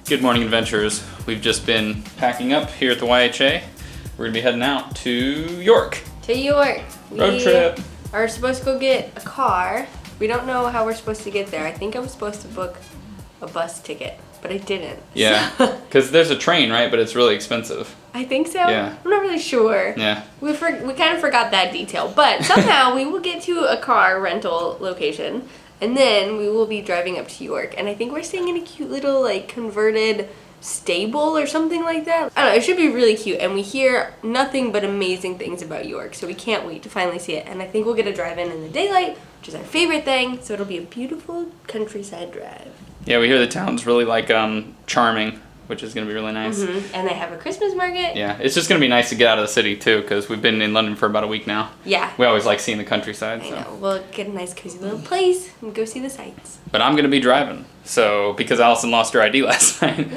Good morning, adventurers. We've just been packing up here at the YHA. We're gonna be heading out to York. To York. Road trip. Are supposed to go get a car. We don't know how we're supposed to get there. I think I was supposed to book a bus ticket, but I didn't. Yeah, because there's a train, right? But it's really expensive. I think so. Yeah. I'm not really sure. Yeah. We kind of forgot that detail, but somehow we will get to a car rental location, and then we will be driving up to York. And I think we're staying in a cute little like converted stable or something like that. I don't know, it should be really cute, and we hear nothing but amazing things about York, so we can't wait to finally see it. And I think we'll get a drive-in in the daylight, which is our favorite thing, so it'll be a beautiful countryside drive. Yeah, we hear the town's really like charming, which is gonna be really nice. And they have a Christmas market. Yeah, it's just gonna be nice to get out of the city too, because we've been in London for about a week now. Yeah. We always like seeing the countryside. I know, we'll get a nice cozy little place and go see the sights. But I'm gonna be driving, so because Allison lost her ID last night.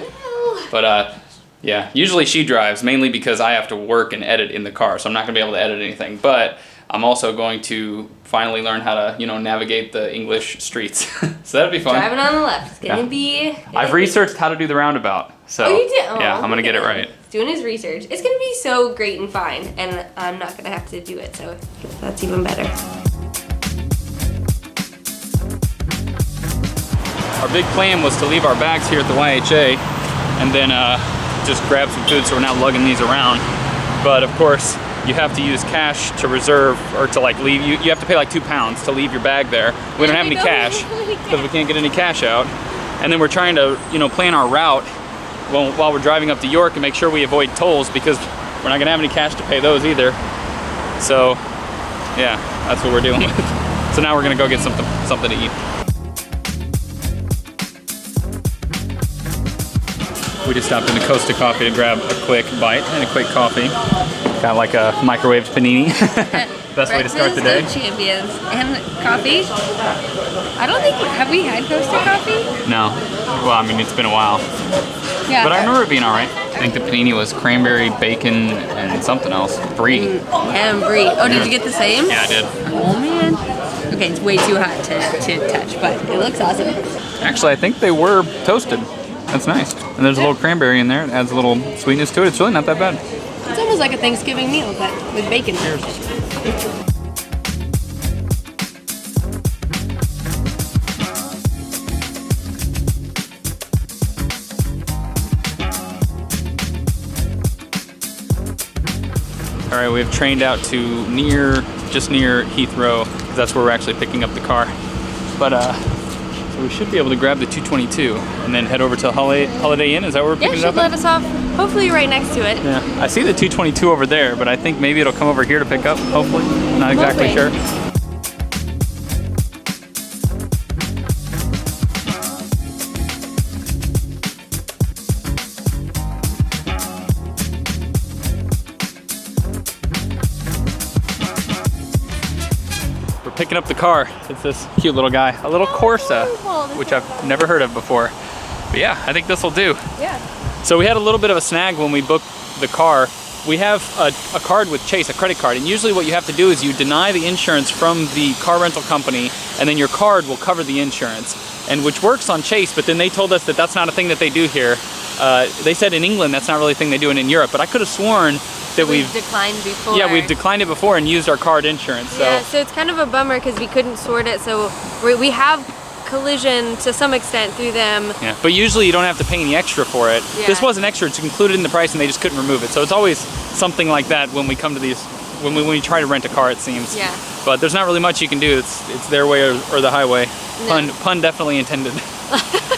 But yeah, usually she drives, mainly because I have to work and edit in the car, so I'm not gonna be able to edit anything. But I'm also going to finally learn how to, navigate the English streets. So that'll be fun. Driving on the left. It's gonna be. I've researched how to do the roundabout. So you did? Oh, yeah, I'm gonna get it right. Doing his research. It's gonna be so great and fine, and I'm not gonna have to do it, so that's even better. Our big plan was to leave our bags here at the YHA and then just grab some food, so we're not lugging these around. But of course, you have to use cash to reserve or to like leave. You have to pay like £2 to leave your bag there. We don't have any cash because we can't get any cash out. And then we're trying to, plan our route while we're driving up to York and make sure we avoid tolls, because we're not gonna have any cash to pay those either. So yeah, that's what we're dealing with. So now we're gonna go get something to eat. We just stopped into Costa Coffee to grab a quick bite and a quick coffee. Got like a microwaved panini. Best way to start the day. Breakfast of champions and coffee. I don't think, have we had Costa coffee? No. Well, I mean, it's been a while. Yeah. But I remember it being all right. I think the panini was cranberry, bacon, and something else. Brie. And brie. Oh, did you get the same? Yeah, I did. Oh man. Okay, it's way too hot to touch, but it looks awesome. Actually, I think they were toasted. That's nice. And there's a little cranberry in there. It adds a little sweetness to it. It's really not that bad. It's almost like a Thanksgiving meal, but with bacon. All right, we've trained out to just near Heathrow, because that's where we're actually picking up the car. But so we should be able to grab the 222 and then head over to Holiday Inn. Is that where we're picking it up? Yeah, should let us off. Hopefully right next to it. Yeah, I see the 222 over there, but I think maybe it'll come over here to pick up, hopefully. Not exactly sure. We're picking up the car. It's this cute little guy, a little Corsa, which I've never heard of before. But yeah, I think this will do. Yeah. So we had a little bit of a snag when we booked the car. We have a card with Chase, a credit card, and usually what you have to do is you deny the insurance from the car rental company, and then your card will cover the insurance, and which works on Chase, but then they told us that that's not a thing that they do here. They said in England that's not really a thing they do in Europe, but I could have sworn that we've declined before. Yeah, we've declined it before and used our card insurance. So. Yeah, so it's kind of a bummer because we couldn't sort it, so we have collision to some extent through them. Yeah, but usually you don't have to pay any extra for it. Yeah. This wasn't extra, it's included in the price and they just couldn't remove it. So it's always something like that when we come to these, when we try to rent a car, it seems. Yeah. But there's not really much you can do. It's their way or the highway. No. Pun definitely intended.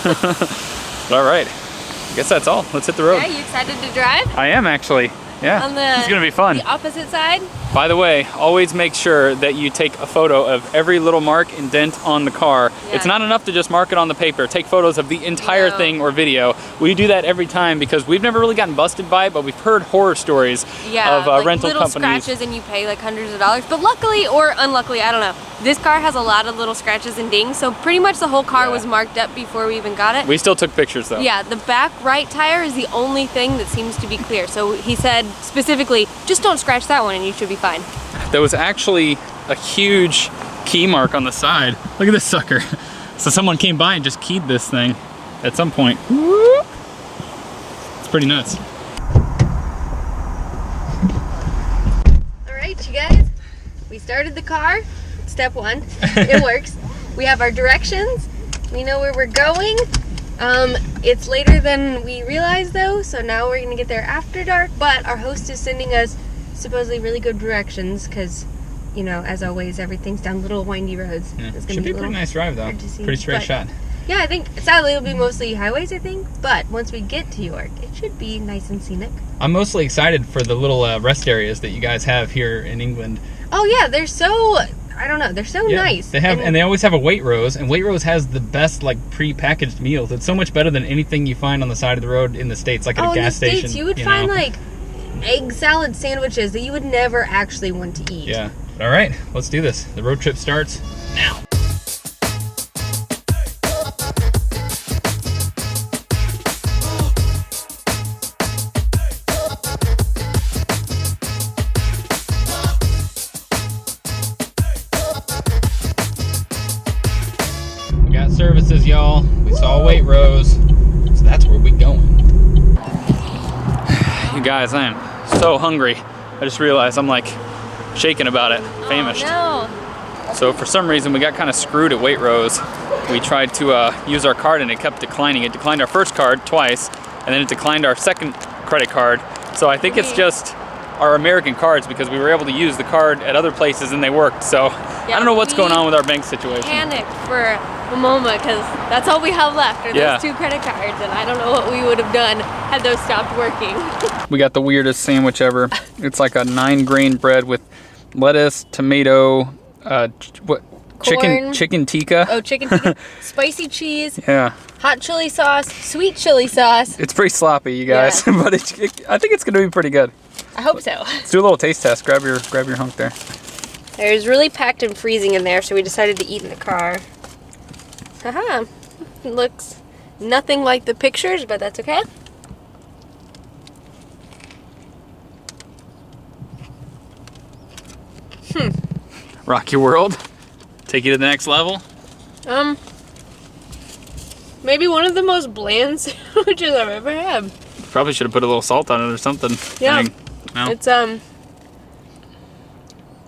But all right, I guess that's all. Let's hit the road. Yeah, you excited to drive? I am actually. Yeah, it's gonna be fun. The opposite side? By the way, always make sure that you take a photo of every little mark and dent on the car. Yeah. It's not enough to just mark it on the paper. Take photos of the entire thing or video. We do that every time because we've never really gotten busted by it, but we've heard horror stories of like rental little companies. Scratches and you pay like hundreds of dollars. But luckily or unluckily, I don't know, this car has a lot of little scratches and dings, so pretty much the whole car was marked up before we even got it. We still took pictures though. Yeah, the back right tire is the only thing that seems to be clear. So he said specifically, just don't scratch that one and you should be fine. There was actually a huge key mark on the side. Look at this sucker. So someone came by and just keyed this thing at some point. pretty nuts. All right, you guys, we started the car. Step one, it works. We have our directions. We know where we're going. It's later than we realized though, so now we're gonna get there after dark, but our host is sending us supposedly really good directions because, you know, as always, everything's down little windy roads. Yeah. It's gonna Should be a little pretty nice drive though. hard to see, Pretty straight but- shot. Yeah, I think sadly it'll be mostly highways, I think, but once we get to York, it should be nice and scenic. I'm mostly excited for the little rest areas that you guys have here in England. Oh yeah, they're so, I don't know, they're so Yeah, nice. They have, and they always have a Waitrose, and Waitrose has the best like pre-packaged meals. It's so much better than anything you find on the side of the road in the States, like at a gas in the station. States, you would find know. like egg salad sandwiches that you would never actually want to eat. Yeah. All right, let's do this. The road trip starts now. We got services, y'all. We saw Waitrose, so that's where we going. You guys, I am so hungry. I just realized I'm like shaking about it, famished. Oh, So for some reason we got kind of screwed at Waitrose. We tried to use our card and it kept declining. It declined our first card twice, and then it declined our second credit card. So I think it's just our American cards because we were able to use the card at other places and they worked. So I don't know what's going on with our bank situation. panicked for a moment because that's all we have left are those Yeah. 2 credit cards, and I don't know what we would have done had those stopped working. We got the weirdest sandwich ever. It's like a 9-grain bread with lettuce, tomato, Corn. chicken tikka. Oh, chicken tikka, spicy cheese, Yeah. hot chili sauce, sweet chili sauce. It's pretty sloppy, you guys, but I think it's gonna be pretty good. I hope so. Let's do a little taste test. Grab your hunk there. It was really packed and freezing in there, so we decided to eat in the car. Haha. It looks nothing like the pictures, but that's okay. Rock your world. Take you to the next level. Maybe one of the most bland sandwiches I've ever had. Probably should have put a little salt on it or something. Yeah. Dang. No, It's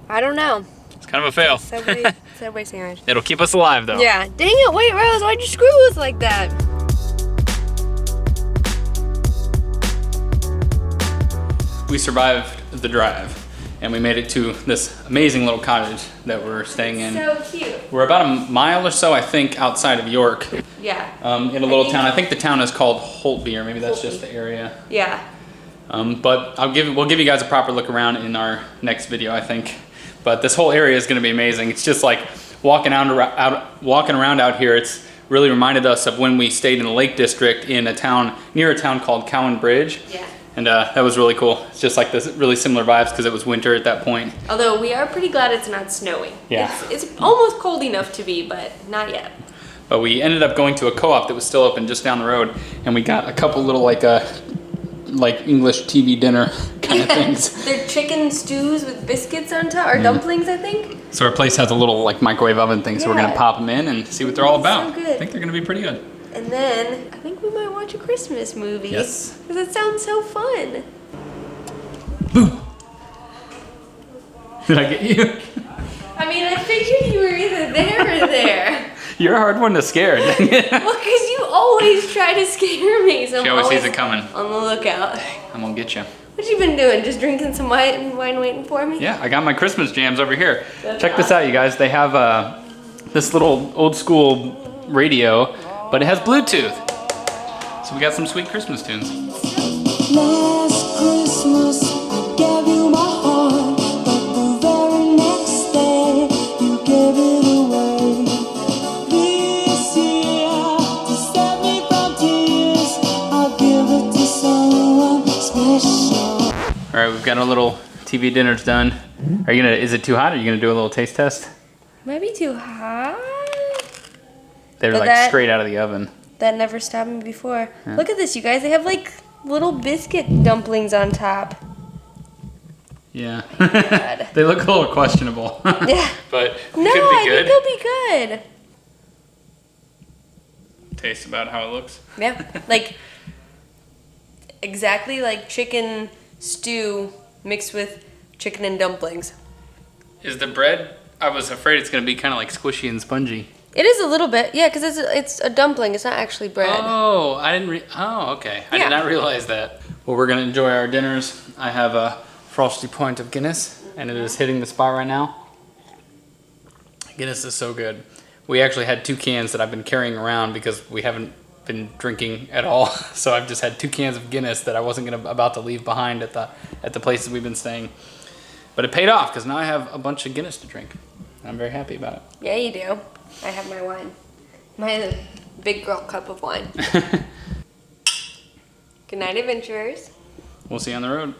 I don't know. it's kind of a fail. Subway sandwich. It'll keep us alive though. Yeah. Dang it, Waitrose, why'd you screw us like that? We survived the drive and we made it to this amazing little cottage that we're staying in. So cute. We're about a mile or so, I think, outside of York, Yeah. in a little town. I think the town is called Holtby, or maybe that's just the area. Yeah. But we'll give you guys a proper look around in our next video, I think. But this whole area is going to be amazing. It's just like walking around out here. It's really reminded us of when we stayed in the Lake District in a town near a town called Cowan Bridge. Yeah. And that was really cool. It's just like this really similar vibes because it was winter at that point. Although we are pretty glad it's not snowing. Yeah. It's almost cold enough to be, but not yet. But we ended up going to a co-op that was still open just down the road, and we got a couple little like English TV dinner kind of things. They're chicken stews with biscuits on top, or dumplings, I think. So our place has a little like microwave oven thing, so we're gonna Yeah. pop them in and see what they're all about. So good. I think they're gonna be pretty good. And then I think we might watch a Christmas movie. Yes. Because it sounds so fun. Did I get you? I mean, I figured you were either there or there. You're a hard one to scare. Well, because you always try to scare me, so She I'm always sees always it coming. on the lookout. I'm gonna get you. What you been doing? Just drinking some wine waiting for me? Yeah, I got my Christmas jams over here. That's Check this out, you guys. They have this little old school radio, but it has Bluetooth. So we got some sweet Christmas tunes. Last Christmas, I gave you my heart, but the very next day, you gave it away. This year, to save me from tears, I'll give it to someone special. All right, we've got our little TV dinners done. Are you gonna? Is it too hot? Are you gonna do a little taste test? Might be too hot. They're But like that- straight out of the oven. That never stopped me before. Look at this, you guys. They have like little biscuit dumplings on top. Yeah. God. They look a little questionable. Yeah. But No, could be I good. think they'll be good. Taste about how it looks. Yeah. Like exactly like chicken stew mixed with chicken and dumplings. Is the bread? I was afraid it's gonna be kind of like squishy and spongy. It is a little bit, yeah, because it's a dumpling. It's not actually bread. Oh, I didn't. Oh, okay. I Yeah. did not realize that. Well, we're gonna enjoy our dinners. I have a frosty point of Guinness, and it is hitting the spot right now. Guinness is so good. We actually had 2 cans that I've been carrying around because we haven't been drinking at all. So I've just had 2 cans of Guinness that I wasn't about to leave behind at the places we've been staying. But it paid off because now I have a bunch of Guinness to drink. I'm very happy about Yeah, you do. I have my wine. My big girl cup of wine. it. Good night, adventurers. We'll see you on the road.